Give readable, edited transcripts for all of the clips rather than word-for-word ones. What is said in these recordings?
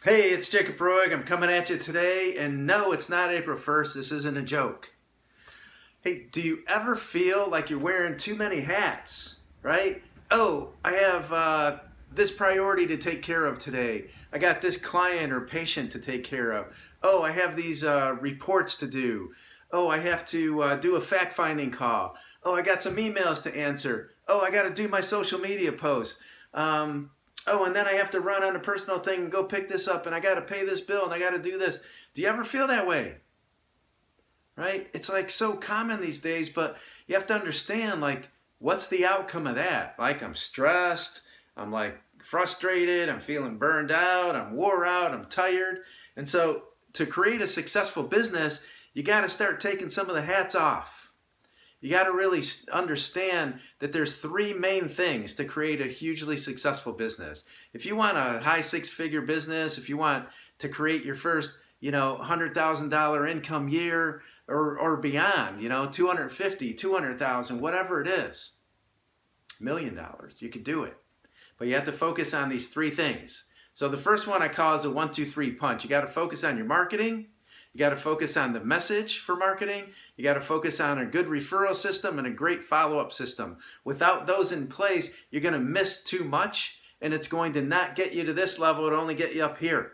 Hey, it's Jacob Roig. I'm coming at you today, and no, it's not April 1st. This isn't a joke. Hey, do you ever feel like you're wearing too many hats, right? Oh, I have this priority to take care of today. I got this client or patient to take care of. Oh, I have these reports to do. Oh, I have to do a fact-finding call. Oh, I got some emails to answer. Oh, I got to do my social media posts. Oh, and then I have to run on a personal thing and go pick this up, and I got to pay this bill, and I got to do this. Do you ever feel that way? Right? It's like so common these days, but you have to understand, like, what's the outcome of that? Like, I'm stressed, I'm like frustrated, I'm feeling burned out, I'm wore out, I'm tired. And so to create a successful business, you got to start taking some of the hats off. You got to really understand that there's three main things to create a hugely successful business. If you want a high six-figure business, if you want to create your first, $100,000 income year or beyond, 250, 200,000, whatever it is, $1 million, you could do it. But you have to focus on these three things. So the first one I call is a 1, 2, 3 punch. You got to focus on your marketing. You got to focus on the message for marketing. You got to focus on a good referral system and a great follow-up system. Without those in place, you're going to miss too much, and it's going to not get you to this level. It'll only get you up here,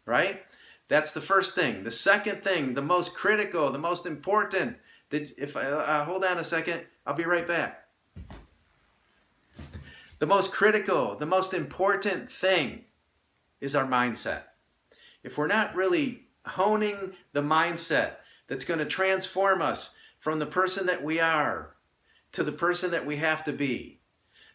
right? That's the first thing. The second thing, the most critical, the most important, if I hold on a second, I'll be right back. The most critical, the most important thing is our mindset. If we're not really honing the mindset that's going to transform us from the person that we are to the person that we have to be,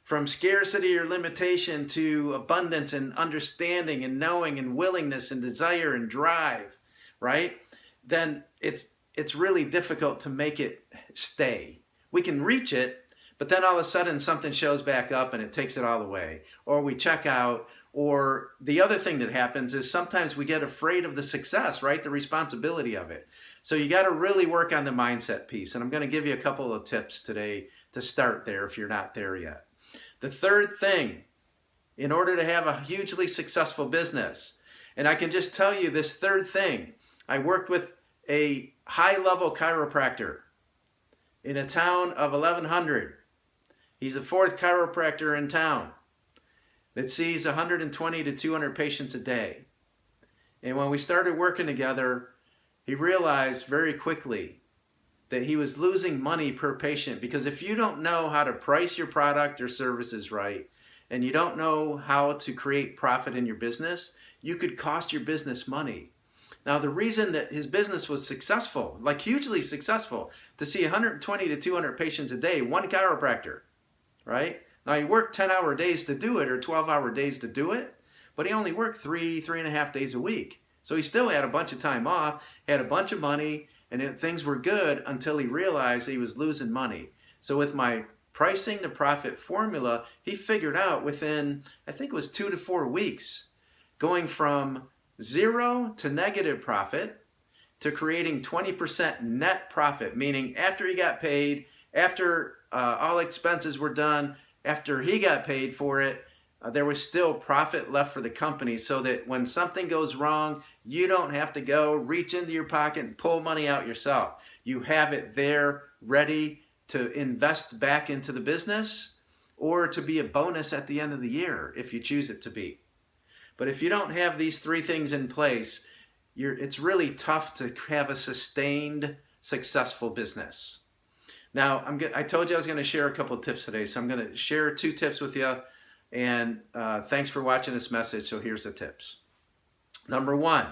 from scarcity or limitation to abundance and understanding and knowing and willingness and desire and drive, right? Then it's really difficult to make it stay. We can reach it, but then all of a sudden something shows back up and it takes it all away. Or we check out, or the other thing that happens is sometimes we get afraid of the success, right? The responsibility of it. So you got to really work on the mindset piece. And I'm going to give you a couple of tips today to start there if you're not there yet. The third thing, in order to have a hugely successful business, and I can just tell you this third thing, I worked with a high-level chiropractor in a town of 1,100. He's the fourth chiropractor in town that sees 120 to 200 patients a day. And when we started working together, he realized very quickly that he was losing money per patient, because if you don't know how to price your product or services right, and you don't know how to create profit in your business, you could cost your business money. Now, the reason that his business was successful, like hugely successful, to see 120 to 200 patients a day, one chiropractor, right? Now, he worked 10-hour days to do it or 12-hour days to do it, but he only worked 3.5 days a week. So he still had a bunch of time off, had a bunch of money, and things were good until he realized he was losing money. So with my pricing to profit formula, he figured out within, I think it was 2 to 4 weeks, going from zero to negative profit to creating 20% net profit, meaning after he got paid, after all expenses were done, after he got paid for it, there was still profit left for the company, so that when something goes wrong, you don't have to go reach into your pocket and pull money out yourself. You have it there ready to invest back into the business or to be a bonus at the end of the year if you choose it to be. But if you don't have these three things in place, it's really tough to have a sustained, successful business. Now, I told you I was going to share a couple of tips today, so I'm going to share 2 tips with you. And thanks for watching this message. So here's the tips. Number 1,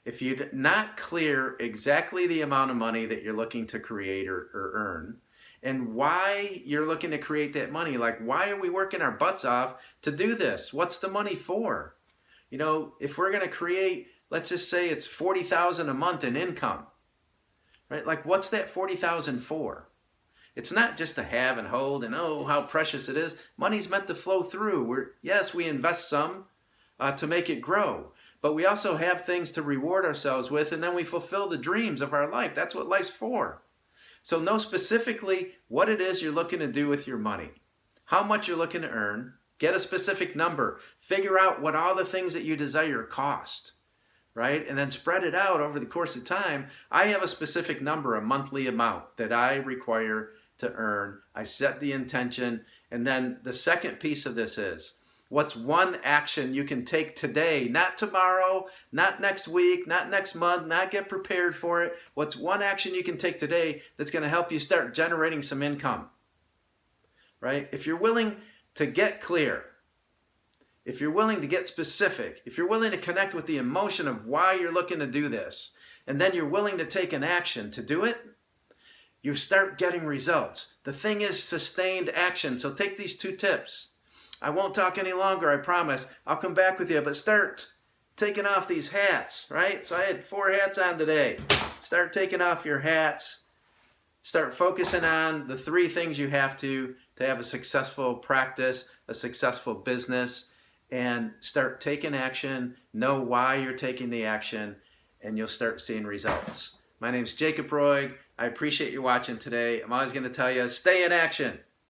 if you're not clear exactly the amount of money that you're looking to create or earn, and why you're looking to create that money, like why are we working our butts off to do this? What's the money for? If we're going to create, let's just say it's $40,000 a month in income, right? Like what's that $40,000 for? It's not just to have and hold and, oh, how precious it is. Money's meant to flow through. Yes, we invest some to make it grow, but we also have things to reward ourselves with, and then we fulfill the dreams of our life. That's what life's for. So know specifically what it is you're looking to do with your money, how much you're looking to earn, Get a specific number. Figure out what all the things that you desire cost, right? And then spread it out over the course of time. I have a specific number, a monthly amount that I require to earn. I set the intention. And then the second piece of this is, what's one action you can take today, not tomorrow, not next week, not next month, not get prepared for it. What's one action you can take today that's going to help you start generating some income, right? If you're willing to get clear, if you're willing to get specific, if you're willing to connect with the emotion of why you're looking to do this, and then you're willing to take an action to do it, you start getting results. The thing is sustained action. So take these 2 tips. I won't talk any longer, I promise. I'll come back with you, but start taking off these hats, right? So I had 4 hats on today. Start taking off your hats. Start focusing on the 3 things you have to have a successful practice, a successful business, and start taking action. Know why you're taking the action, and you'll start seeing results. My name's Jacob Roig. I appreciate you watching today. I'm always going to tell you, stay in action.